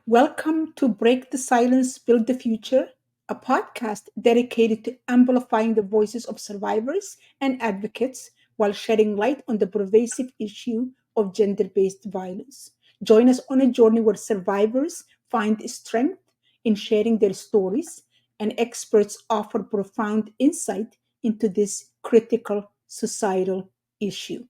Welcome to Break the Silence, Build the Future, a podcast dedicated to amplifying the voices of survivors and advocates while shedding light on the pervasive issue of gender based violence. Join us on a journey where survivors find strength in sharing their stories and experts offer profound insight into this critical societal issue.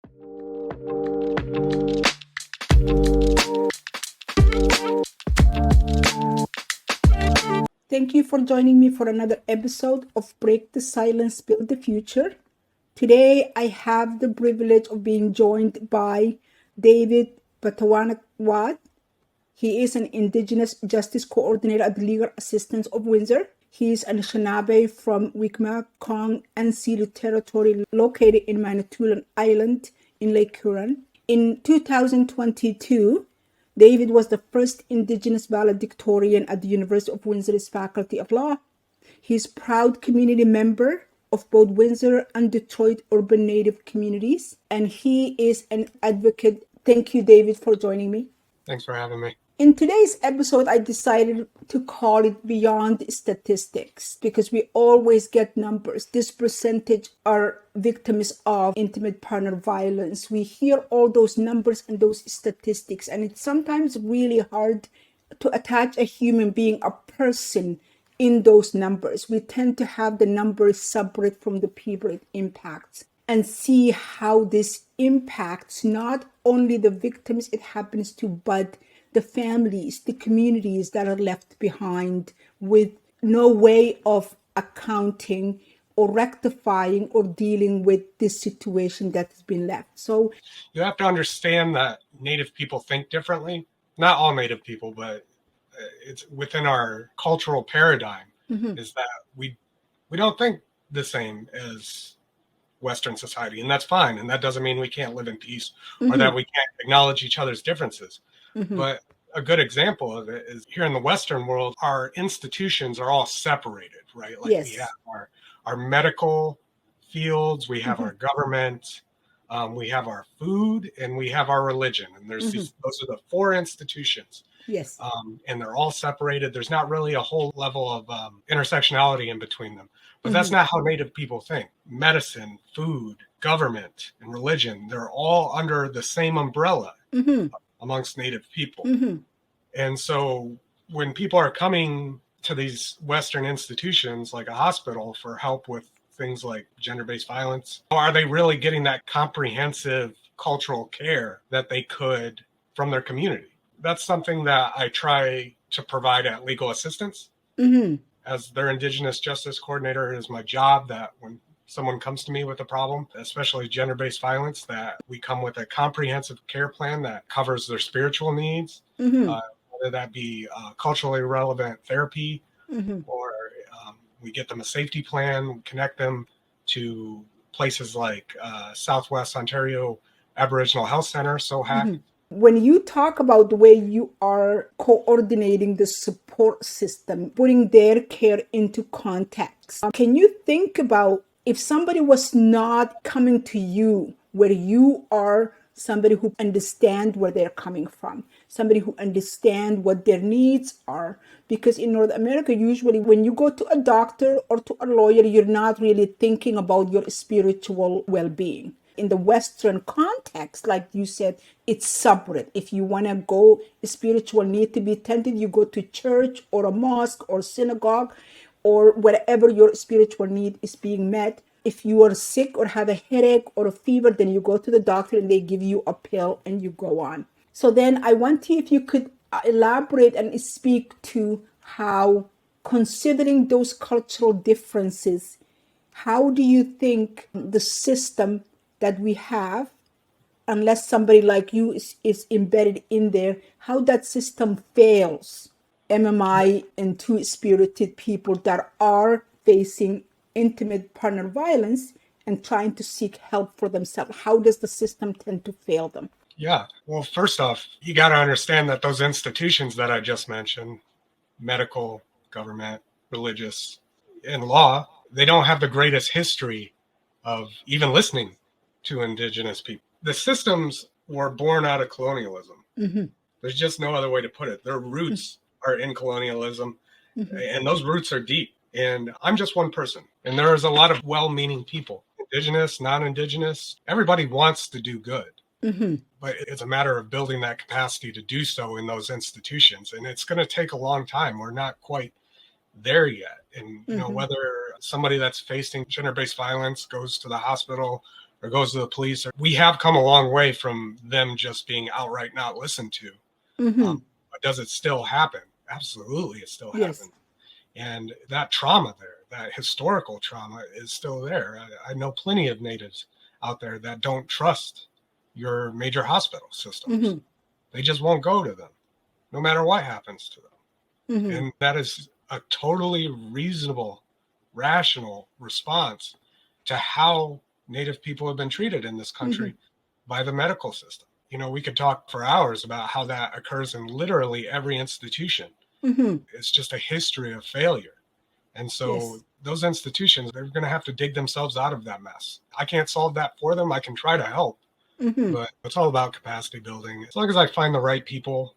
Thank you for joining me for another episode of Break the Silence, Build the Future. Today, I have the privilege of being joined by David Pitawanakwat. He is an Indigenous Justice Coordinator at the Legal Assistance of Windsor. He is an Anishinaabe from Wikmakong and Silu territory located in Manitoulin Island in Lake Huron. In 2022, David was the first Indigenous valedictorian at the University of Windsor's Faculty of Law. He is proud community member of both Windsor and Detroit urban Native communities, and he is an advocate. Thank you, David, for joining me. Thanks for having me. In today's episode, I decided to call it Beyond Statistics because we always get numbers. This percentage are victims of intimate partner violence. We hear all those numbers and those statistics, and it's sometimes really hard to attach a human being, a person, in those numbers. We tend to have the numbers separate from the people it impacts and see how this impacts not only the victims it happens to, but the families, the communities that are left behind with no way of accounting or rectifying or dealing with this situation that has been left. So you have to understand that Native people think differently. Not all Native people, but it's within our cultural paradigm is that we don't think the same as Western society, and that's fine. And that doesn't mean we can't live in peace or that we can't acknowledge each other's differences. But a good example of it is here in the Western world, our institutions are all separated, right? Like we have our medical fields, we have our government, we have our food, and we have our religion. And there's those are the four institutions. Yes. And they're all separated. There's not really a whole level of intersectionality in between them. But that's not how Native people think. Medicine, food, government, and religion, they're all under the same umbrella amongst Native people. And so when people are coming to these Western institutions like a hospital for help with things like gender-based violence, are they really getting that comprehensive cultural care that they could from their community? That's something that I try to provide at Legal Assistance. As their Indigenous Justice Coordinator, it is my job that when someone comes to me with a problem, especially gender-based violence, that we come with a comprehensive care plan that covers their spiritual needs, whether that be culturally relevant therapy, or we get them a safety plan, we connect them to places like Southwest Ontario Aboriginal Health Center, SOHAC. When you talk about the way you are coordinating the support system, putting their care into context, can you think about if somebody was not coming to you where you are somebody who understands where they're coming from, somebody who understands what their needs are? Because in North America, usually when you go to a doctor or to a lawyer, you're not really thinking about your spiritual well-being. In the Western context, like you said, it's separate. If you want to go, spiritual need to be tended, you go to church or a mosque or synagogue or wherever your spiritual need is being met. If you are sick or have a headache or a fever, then you go to the doctor and they give you a pill and you go on. So then I want to, if you could elaborate and speak to how, considering those cultural differences, how do you think the system that we have, unless somebody like you is embedded in there, how that system fails MMI and two-spirited people that are facing intimate partner violence and trying to seek help for themselves? How does the system tend to fail them? Yeah. Well, first off, you got to understand that those institutions that I just mentioned, medical, government, religious, and law, they don't have the greatest history of even listening to Indigenous people. The systems were born out of colonialism. There's just no other way to put it. Their roots are in colonialism, Mm-hmm. and those roots are deep. And I'm just one person, and there's a lot of well-meaning people, indigenous, non-indigenous. Everybody wants to do good. Mm-hmm. But it's a matter of building that capacity to do so in those institutions. And it's going to take a long time. We're not quite there yet. And, Mm-hmm. whether somebody that's facing gender-based violence goes to the hospital or goes to the police, we have come a long way from them just being outright not listened to. Mm-hmm. But does it still happen? Absolutely, it still Yes. happens. And that trauma there, that historical trauma is still there. I know plenty of natives out there that don't trust your major hospital systems. Mm-hmm. They just won't go to them, no matter what happens to them. Mm-hmm. And that is a totally reasonable, rational response to how Native people have been treated in this country by the medical system. We could talk for hours about how that occurs in literally every institution. Mm-hmm. It's just a history of failure. And so Yes. those institutions, they're going to have to dig themselves out of that mess. I can't solve that for them. I can try to help, Mm-hmm. but it's all about capacity building. As long as I find the right people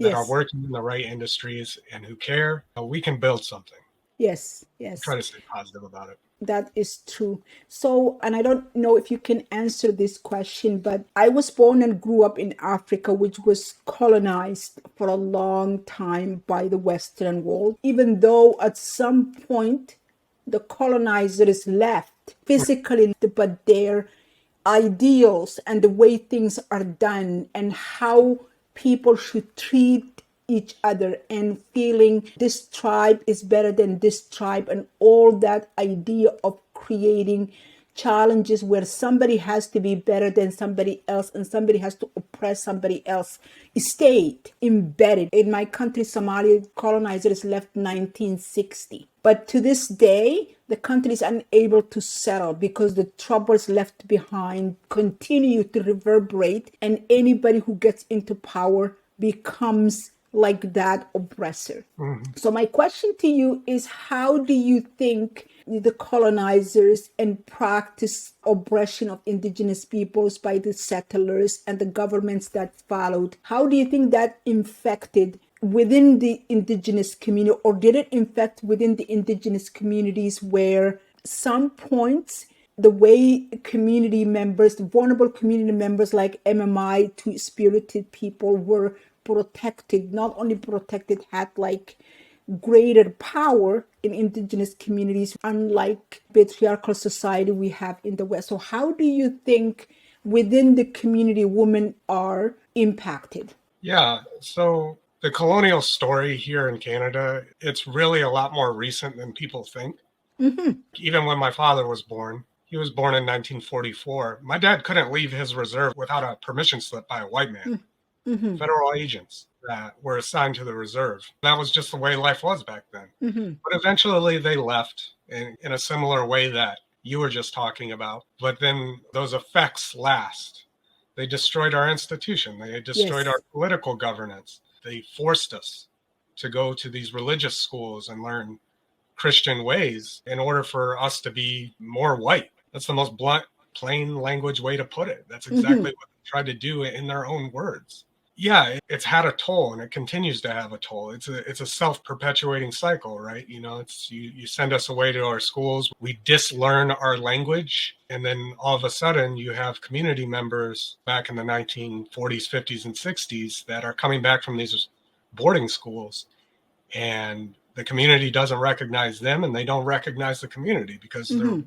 that are Yes. working in the right industries and who care, we can build something. Yes. I Yes. try to stay positive about it. That is true. So, and I don't know if you can answer this question, but I was born and grew up in Africa, which was colonized for a long time by the Western world, even though at some point the colonizers left physically, but their ideals and the way things are done and how people should treat each other and feeling this tribe is better than this tribe and all that idea of creating challenges where somebody has to be better than somebody else and somebody has to oppress somebody else stayed embedded. In my country, Somalia, colonizers left 1960. But to this day, the country is unable to settle because the troubles left behind continue to reverberate, and anybody who gets into power becomes like that oppressor. Mm-hmm. So my question to you is, how do you think the colonizers and practice oppression of indigenous peoples by the settlers and the governments that followed, how do you think that infected within the indigenous community, or did it infect within the indigenous communities where some points the way community members, vulnerable community members like MMI, two-spirited people were protected, not only protected, had like greater power in indigenous communities, unlike patriarchal society we have in the West. So how do you think within the community women are impacted? Yeah. So the colonial story here in Canada, it's really a lot more recent than people think. Mm-hmm. Even when my father was born, he was born in 1944. My dad couldn't leave his reserve without a permission slip by a white man. Mm-hmm. Federal agents that were assigned to the reserve. That was just the way life was back then. Mm-hmm. But eventually they left in a similar way that you were just talking about. But then those effects last. They destroyed our institution. They destroyed Yes. our political governance. They forced us to go to these religious schools and learn Christian ways in order for us to be more white. That's the most blunt, plain language way to put it. That's exactly Mm-hmm. what they tried to do in their own words. Yeah, it's had a toll and it continues to have a toll. It's a self-perpetuating cycle, right? It's you send us away to our schools, we dislearn our language, and then all of a sudden you have community members back in the 1940s, 50s, and 60s that are coming back from these boarding schools, and the community doesn't recognize them and they don't recognize the community because their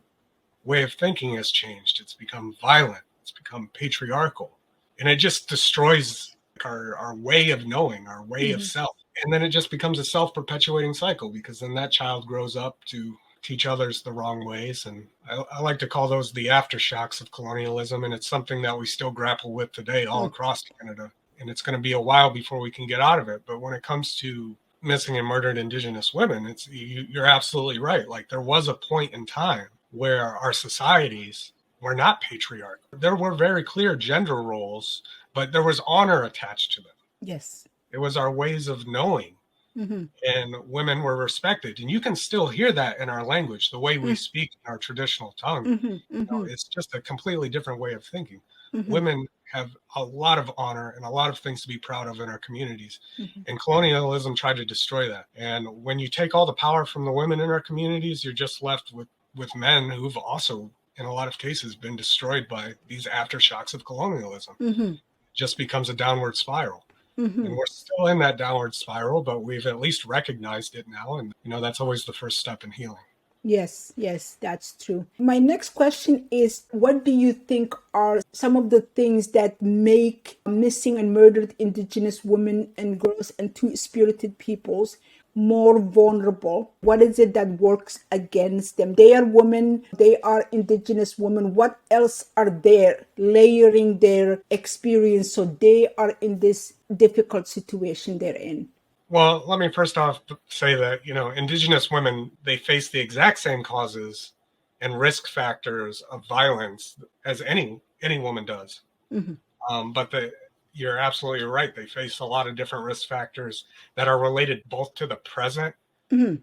way of thinking has changed. It's become violent. It's become patriarchal. And it just destroys our way of knowing, our way of self. And then it just becomes a self-perpetuating cycle because then that child grows up to teach others the wrong ways. And I like to call those the aftershocks of colonialism. And it's something that we still grapple with today all across Canada. And it's going to be a while before we can get out of it. But when it comes to missing and murdered Indigenous women, you're absolutely right. Like there was a point in time where our societies were not patriarchal. There were very clear gender roles, but there was honor attached to them. Yes. It was our ways of knowing, and women were respected. And you can still hear that in our language, the way we speak in our traditional tongue. It's just a completely different way of thinking. Mm-hmm. Women have a lot of honor and a lot of things to be proud of in our communities. Mm-hmm. And colonialism tried to destroy that. And when you take all the power from the women in our communities, you're just left with men who've also, in a lot of cases, been destroyed by these aftershocks of colonialism. Mm-hmm. It just becomes a downward spiral. Mm-hmm. And we're still in that downward spiral, but we've at least recognized it now. And, that's always the first step in healing. Yes, yes, that's true. My next question is, what do you think are some of the things that make missing and murdered Indigenous women and girls and two-spirited peoples more vulnerable? What is it that works against them? They are women, they are Indigenous women. What else are there layering their experience so they are in this difficult situation they're in? Well, let me first off say that, Indigenous women, they face the exact same causes and risk factors of violence as any woman does. But you're absolutely right. They face a lot of different risk factors that are related both to the present Mm-hmm.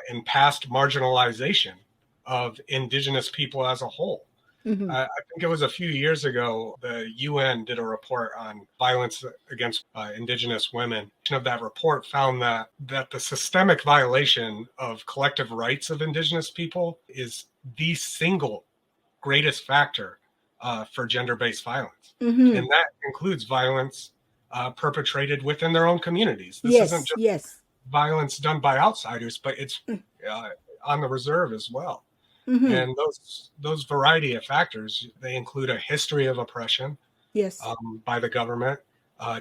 and past marginalization of Indigenous people as a whole. Mm-hmm. I think it was a few years ago, the UN did a report on violence against Indigenous women. Of that report found that the systemic violation of collective rights of Indigenous people is the single greatest factor for gender-based violence. Mm-hmm. And that includes violence perpetrated within their own communities. This isn't Yes, just yes. violence done by outsiders, but it's on the reserve as well. Mm-hmm. And those variety of factors, they include a history of oppression Yes. by the government,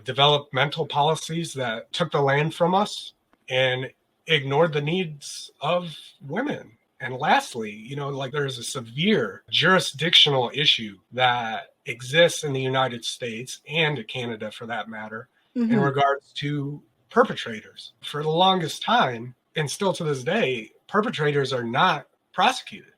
developmental policies that took the land from us and ignored the needs of women. And lastly, there's a severe jurisdictional issue that exists in the United States and Canada, for that matter, in Mm-hmm. regards to perpetrators. For the longest time, and still to this day, perpetrators are not prosecuted.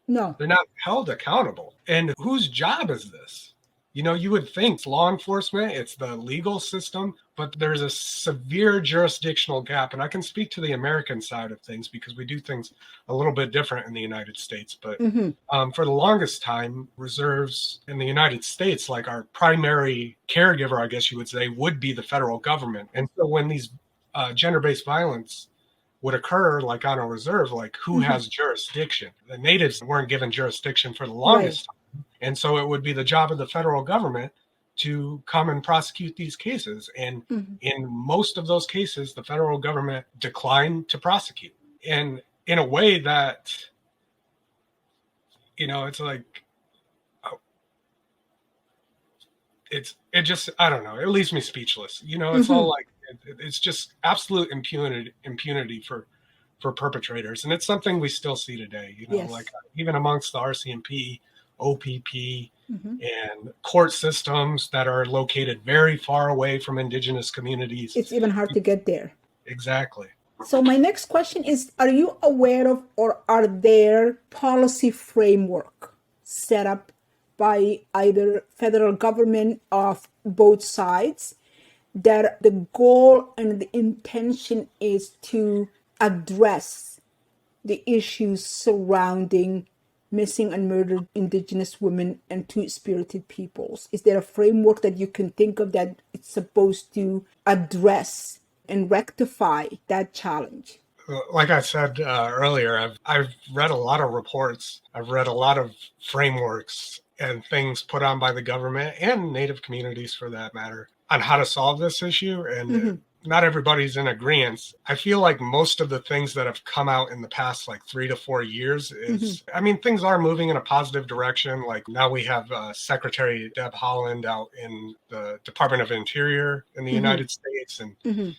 No. They're not held accountable. And whose job is this? You would think it's law enforcement, it's the legal system, but there's a severe jurisdictional gap. And I can speak to the American side of things because we do things a little bit different in the United States. But for the longest time, reserves in the United States, like our primary caregiver, I guess you would say, would be the federal government. And so when these gender-based violence would occur like on a reserve, like who has jurisdiction? The natives weren't given jurisdiction for the longest time. And so it would be the job of the federal government to come and prosecute these cases. And in most of those cases, the federal government declined to prosecute. And in a way that, it's like, it just, I don't know, it leaves me speechless. It's all like, it's just absolute impunity for perpetrators. And it's something we still see today, Yes. like even amongst the RCMP, OPP, and court systems that are located very far away from Indigenous communities. It's even hard to get there. Exactly. So my next question is, are you aware of or are there policy framework set up by either federal government of both sides that the goal and the intention is to address the issues surrounding missing and murdered Indigenous women and two-spirited peoples? Is there a framework that you can think of that it's supposed to address and rectify that challenge? Like I said earlier, I've read a lot of reports. I've read a lot of frameworks and things put on by the government and Native communities, for that matter, on how to solve this issue. And not everybody's in agreement. I feel like most of the things that have come out in the past like 3 to 4 years is, I mean, things are moving in a positive direction. Like now we have Secretary Deb Haaland out in the Department of Interior in the United States. And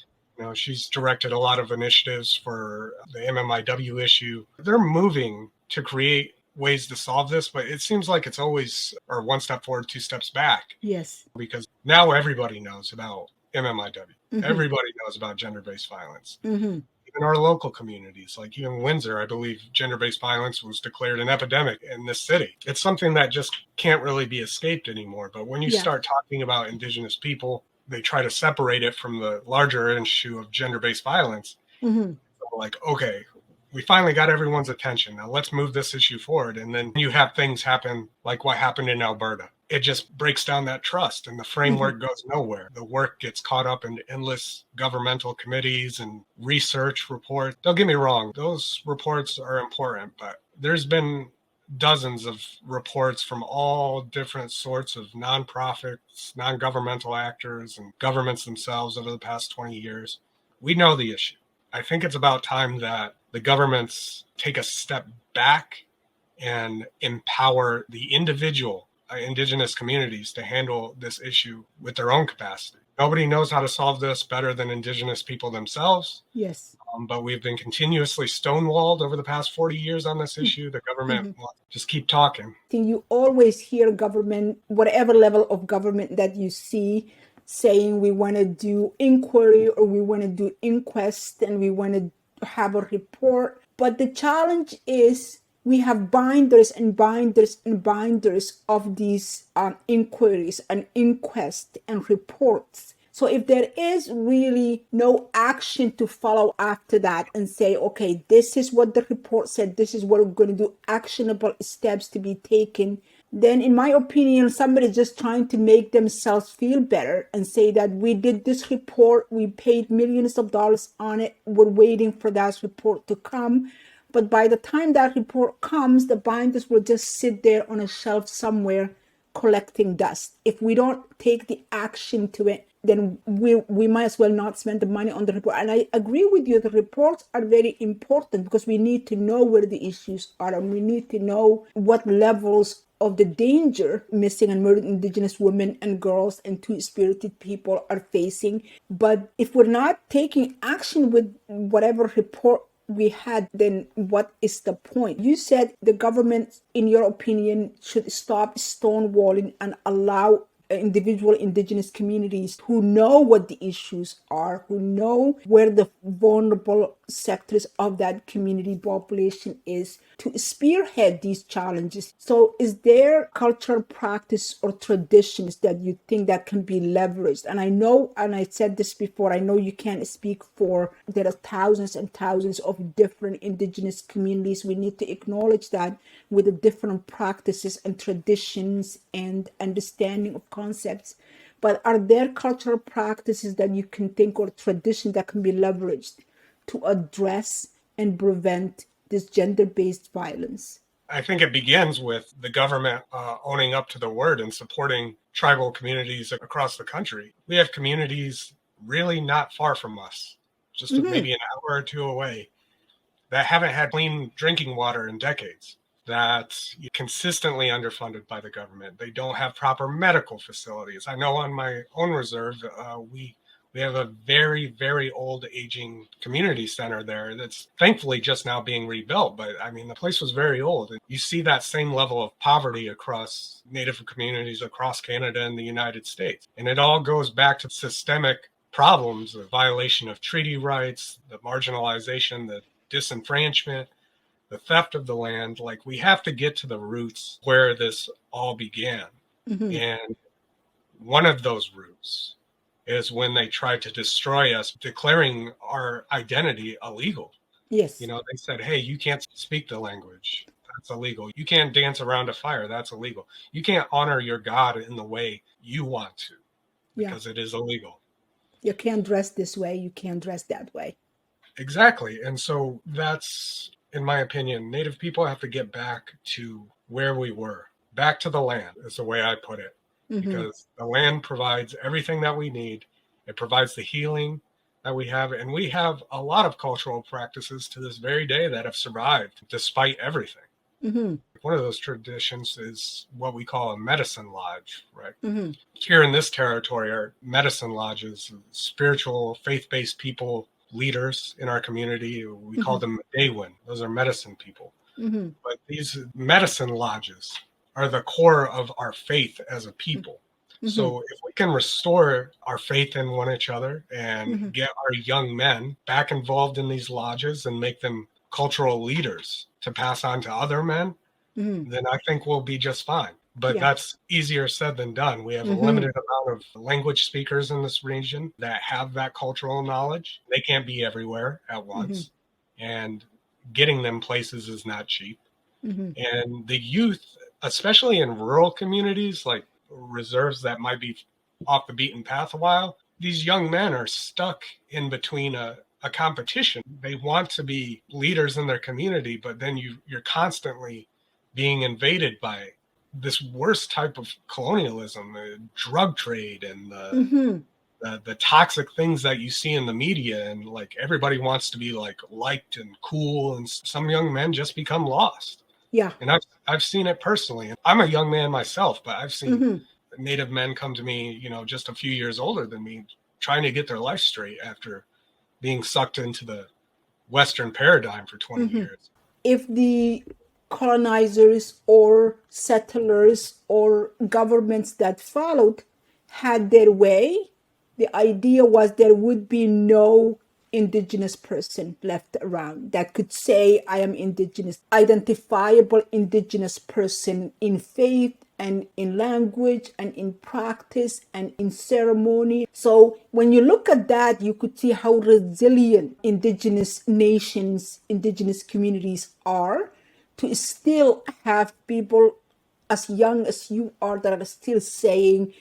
she's directed a lot of initiatives for the MMIW issue. They're moving to create ways to solve this, but it seems like it's always or one step forward, 2 steps back. Yes. Because now everybody knows about MMIW. Everybody knows about gender-based violence. Even our local communities, like even Windsor, I believe gender-based violence was declared an epidemic in this city. It's something that just can't really be escaped anymore. But when you start talking about Indigenous people, they try to separate it from the larger issue of gender-based violence. So like, okay, we finally got everyone's attention. Now let's move this issue forward. And then you have things happen like what happened in Alberta. it just breaks down that trust and the framework goes nowhere. The work gets caught up in endless governmental committees and research reports. Don't get me wrong, those reports are important, but there's been dozens of reports from all different sorts of nonprofits, non-governmental actors, and governments themselves over the past 20 years. We know the issue. I think it's about time that the governments take a step back and empower the individual indigenous communities to handle this issue with their own capacity. Nobody knows how to solve this better than indigenous people themselves. Yes. But we've been continuously stonewalled over the past 40 years on this issue. The government will just keep talking. You always hear government, whatever level of government that you see, saying we want to do inquiry or we want to do inquest and we want to have a report. But the challenge is we have binders and binders and binders of these inquiries and inquests and reports. So if there is really no action to follow after that and say, okay, this is what the report said, this is what we're going to do, actionable steps to be taken, then in my opinion, somebody's just trying to make themselves feel better and say that we did this report, we paid millions of dollars on it, we're waiting for that report to come. But by the time that report comes, the binders will just sit there on a shelf somewhere collecting dust. If we don't take the action to it, then we might as well not spend the money on the report. And I agree with you, the reports are very important because we need to know where the issues are and we need to know what levels of the danger missing and murdered Indigenous women and girls and two-spirited people are facing. But if we're not taking action with whatever report we had, then what is the point? You said the government, in your opinion, should stop stonewalling and allow individual Indigenous communities who know what the issues are, who know where the vulnerable sectors of that community population is, to spearhead these challenges. So is there cultural practice or traditions that you think that can be leveraged? And I know, and I said this before, I know you can't speak for, there are thousands and thousands of different Indigenous communities. We need to acknowledge that with the different practices and traditions and understanding of concepts. But are there cultural practices that you can think or traditions that can be leveraged to address and prevent this gender-based violence? I think it begins with the government owning up to the word and supporting tribal communities across the country. We have communities really not far from us, just maybe an hour or two away, that haven't had clean drinking water in decades, that consistently underfunded by the government. They don't have proper medical facilities. I know on my own reserve, we have a very, very old aging community center there that's thankfully just now being rebuilt. But I mean, the place was very old. And you see that same level of poverty across Native communities across Canada and the United States. And it all goes back to systemic problems, the violation of treaty rights, the marginalization, the disenfranchisement, the theft of the land. Like, we have to get to the roots where this all began. And one of those roots is when they tried to destroy us, declaring our identity illegal. Yes. You know, they said, hey, you can't speak the language. That's illegal. You can't dance around a fire. That's illegal. You can't honor your God in the way you want to because it is illegal. You can't dress this way. You can't dress that way. Exactly. And so that's, in my opinion, Native people have to get back to where we were. Back to the land is the way I put it. Because the land provides everything that we need. It provides the healing that we have. And we have a lot of cultural practices to this very day that have survived despite everything. One of those traditions is what we call a medicine lodge, right? Here in this territory are medicine lodges, spiritual, faith-based people, leaders in our community. We call them Medewin. Those are medicine people. But these medicine lodges are the core of our faith as a people. So if we can restore our faith in one each other and get our young men back involved in these lodges and make them cultural leaders to pass on to other men, then I think we'll be just fine. But that's easier said than done. We have a limited amount of language speakers in this region that have that cultural knowledge. They can't be everywhere at once. And getting them places is not cheap. And the youth, especially in rural communities like reserves that might be off the beaten path a while, these young men are stuck in between a competition. They want to be leaders in their community, but then you're constantly being invaded by this worst type of colonialism, the drug trade, and the toxic things that you see in the media. And like everybody wants to be like liked and cool, and some young men just become lost. Yeah. And I've seen it personally. I'm a young man myself, but I've seen Native men come to me, just a few years older than me, trying to get their life straight after being sucked into the Western paradigm for 20 years. If the colonizers or settlers or governments that followed had their way, the idea was there would be no indigenous person left around that could say, I am indigenous, identifiable indigenous person in faith and in language and in practice and in ceremony. So when you look at that, you could see how resilient indigenous nations, indigenous communities are to still have people as young as you are that are still saying,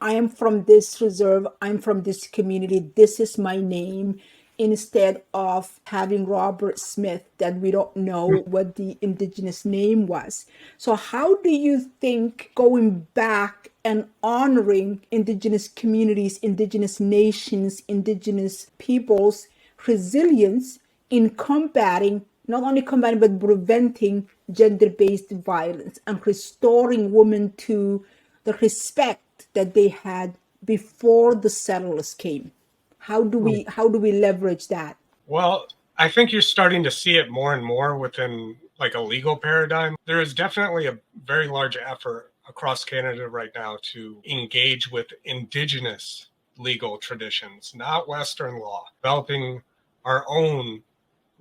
I am from this reserve, I'm from this community, this is my name, instead of having Robert Smith that we don't know what the indigenous name was. So how do you think going back and honoring indigenous communities, indigenous nations, indigenous peoples' resilience in combating, not only combating, but preventing gender-based violence and restoring women to the respect that they had before the settlers came? How do we leverage that? Well, I think you're starting to see it more and more within like a legal paradigm. There is definitely a very large effort across Canada right now to engage with indigenous legal traditions, not Western law, developing our own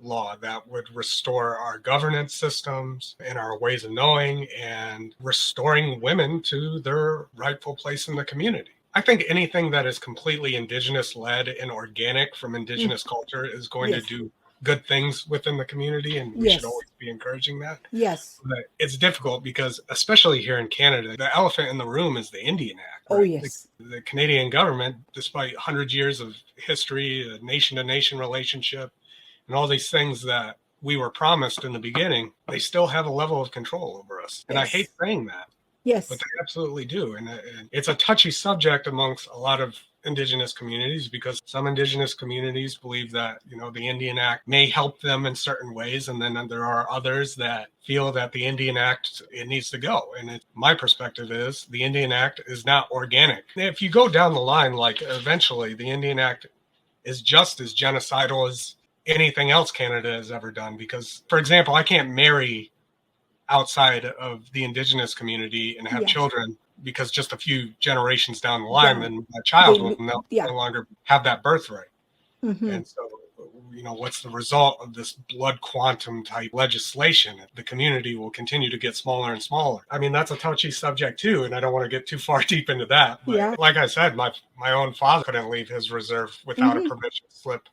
law that would restore our governance systems and our ways of knowing and restoring women to their rightful place in the community. I think anything that is completely indigenous led and organic from indigenous culture is going to do good things within the community, and we should always be encouraging that. Yes. But it's difficult because, especially here in Canada, the elephant in the room is the Indian Act. Right? Oh, yes. The Canadian government, despite 100 years of history, a nation-to-nation relationship, and all these things that we were promised in the beginning, they still have a level of control over us. And I hate saying that. Yes. But they absolutely do. And it's a touchy subject amongst a lot of indigenous communities, because some indigenous communities believe that, the Indian Act may help them in certain ways. And then there are others that feel that the Indian Act, it needs to go. And my perspective is the Indian Act is not organic. If you go down the line, like eventually the Indian Act is just as genocidal as anything else Canada has ever done. Because, for example, I can't marry outside of the indigenous community and have children, because just a few generations down the line, then my child will no longer have that birthright. And so, what's the result of this blood quantum type legislation? The community will continue to get smaller and smaller. I mean, that's a touchy subject too, and I don't want to get too far deep into that. But like I said, my own father couldn't leave his reserve without a permission slip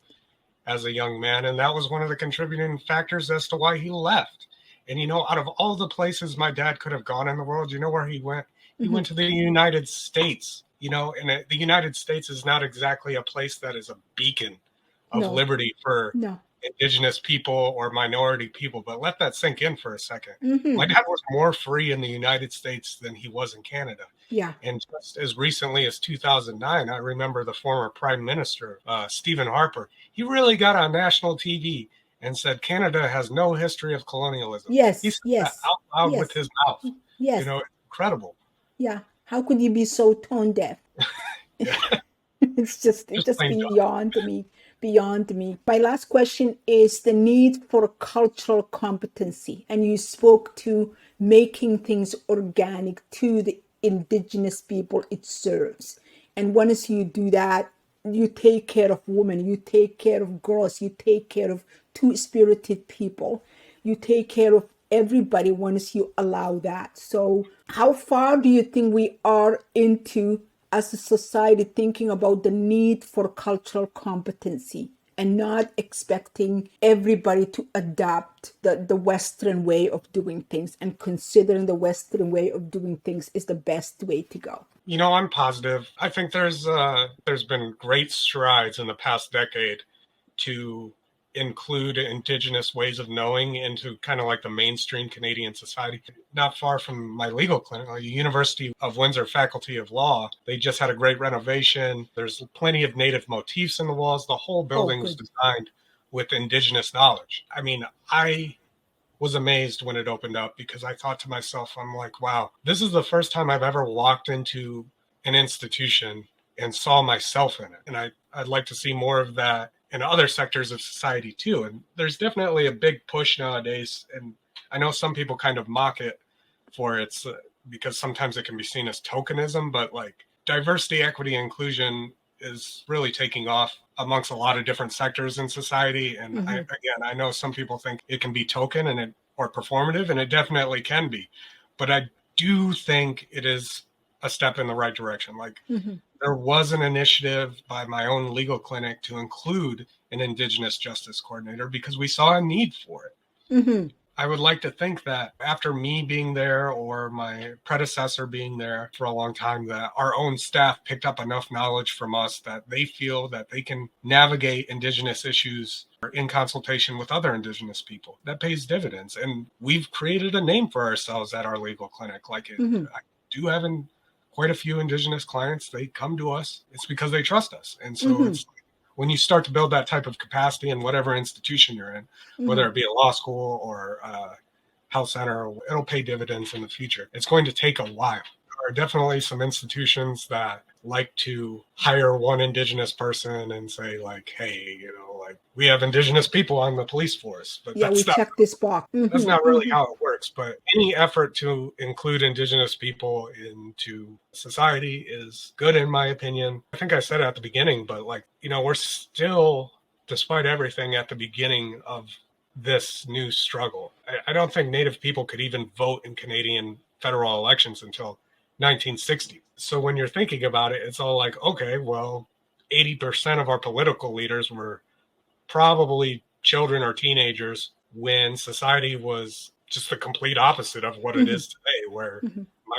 as a young man, and that was one of the contributing factors as to why he left. And, out of all the places my dad could have gone in the world, where he went? He went to the United States, and the United States is not exactly a place that is a beacon of liberty for indigenous people or minority people. But let that sink in for a second. My dad was more free in the United States than he was in Canada. Yeah. And just as recently as 2009, I remember the former Prime Minister, Stephen Harper, he really got on national TV and said Canada has no history of colonialism. Yes, he said that out loud with his mouth. Yes. Incredible. Yeah. How could you be so tone deaf? It's just beyond me. My last question is the need for cultural competency. And you spoke to making things organic to the indigenous people it serves. And once you do that, you take care of women, you take care of girls, you take care of two-spirited people, you take care of everybody once you allow that. So how far do you think we are into, as a society, thinking about the need for cultural competency and not expecting everybody to adopt the Western way of doing things and considering the Western way of doing things is the best way to go. You know, I'm positive. I think there's been great strides in the past decade to include Indigenous ways of knowing into kind of like the mainstream Canadian society. Not far from my legal clinic, the University of Windsor Faculty of Law, they just had a great renovation. There's plenty of Native motifs in the walls. The whole building was designed with Indigenous knowledge. I mean, I was amazed when it opened up because I thought to myself, I'm like, wow, this is the first time I've ever walked into an institution and saw myself in it. And I'd like to see more of that in other sectors of society too. And there's definitely a big push nowadays. And I know some people kind of mock it for its because sometimes it can be seen as tokenism, but like diversity, equity, inclusion is really taking off amongst a lot of different sectors in society. And I know some people think it can be token or performative, and it definitely can be. But I do think it is a step in the right direction. Like there was an initiative by my own legal clinic to include an Indigenous justice coordinator because we saw a need for it. I would like to think that after me being there or my predecessor being there for a long time, that our own staff picked up enough knowledge from us that they feel that they can navigate Indigenous issues in consultation with other Indigenous people. That pays dividends. And we've created a name for ourselves at our legal clinic. I do have quite a few Indigenous clients. They come to us. It's because they trust us. And so it's when you start to build that type of capacity in whatever institution you're in, whether it be a law school or a health center, it'll pay dividends in the future. It's going to take a while. There are definitely some institutions that like to hire one Indigenous person and say like, hey, we have Indigenous people on the police force, but we check this box. That's not really how it works. But any effort to include Indigenous people into society is good, in my opinion. I think I said it at the beginning, but we're still, despite everything, at the beginning of this new struggle. I don't think Native people could even vote in Canadian federal elections until 1960. So when you're thinking about it, it's all like, okay, well, 80% of our political leaders were probably children or teenagers when society was just the complete opposite of what it is today, where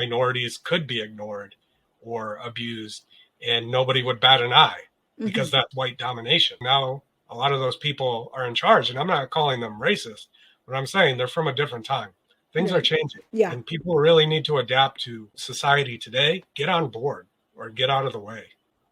minorities could be ignored or abused and nobody would bat an eye because that's white domination. Now, a lot of those people are in charge, and I'm not calling them racist, but I'm saying they're from a different time. Things are changing, and people really need to adapt to society today. Get on board or get out of the way.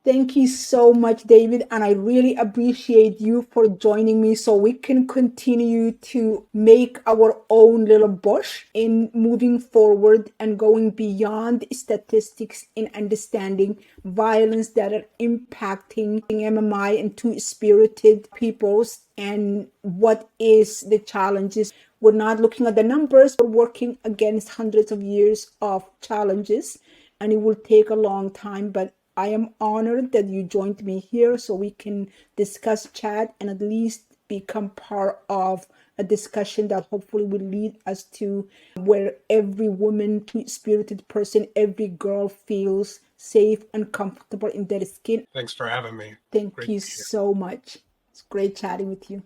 Thank you so much, David. And I really appreciate you for joining me so we can continue to make our own little bush in moving forward and going beyond statistics in understanding violence that are impacting MMI and two-spirited peoples and what is the challenges. We're not looking at the numbers. We're working against hundreds of years of challenges, and it will take a long time, but I am honored that you joined me here so we can discuss, chat, and at least become part of a discussion that hopefully will lead us to where every woman, two-spirited person, every girl feels safe and comfortable in their skin. Thanks for having me. Thank you so much. It's great chatting with you.